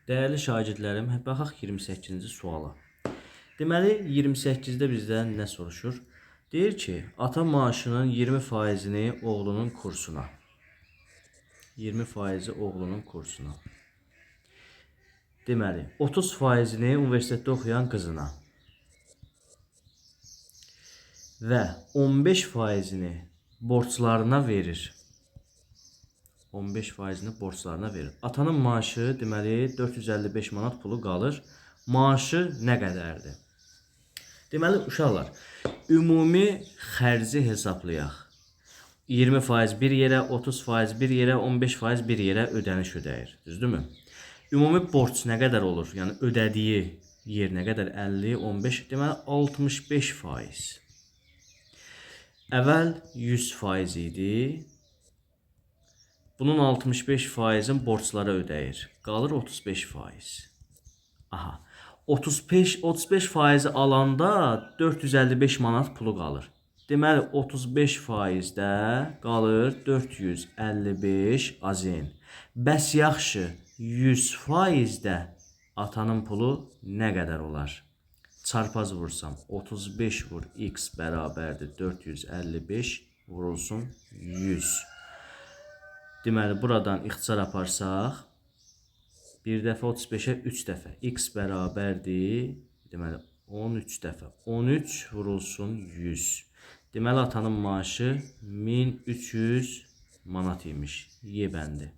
Değerli şagirdlərim, baxaq 28-ci suala. Deməli, 28-də bizdən nə soruşur? Deyir ki, ata maaşının 20%-ni oğlunun kursuna. 20%-i oğlunun kursuna. Deməli, 30%-ni universitetdə oxuyan qızına. Və 15%-ni borclarına verir. 15%-ni borclarına verir. Atanın maaşı deməli 455 manat pulu qalır. Maaşı nə qədərdir? Deməli uşaqlar, ümumi xərci hesablayaq. 20% bir yerə, 30% bir yerə, 15% bir yerə ödəniş ödəyir. Düzdürmü? Ümumi borc nə qədər olur? Yəni ödədiyi yer nə qədər? 50, 15, deməli 65%. Əvvəl 100% idi. Bunun 65%-in borclara ödəyir. Qalır 35%. Aha. 35% alanda 455 manat pulu qalır. Deməli 35%-də qalır 455 azin. Bəs yaxşı, 100%-də atanın pulu nə qədər olar? Çarpaz vursam 35 vur x bərabərdir 455 vurulsun 100. Deməli, buradan ixtisar aparsaq, bir dəfə 35-ə 3 dəfə. X bərabərdir, deməli, 13 dəfə. 13 vurulsun 100. Deməli, atanın maaşı 1300 manat imiş. Y bəndi.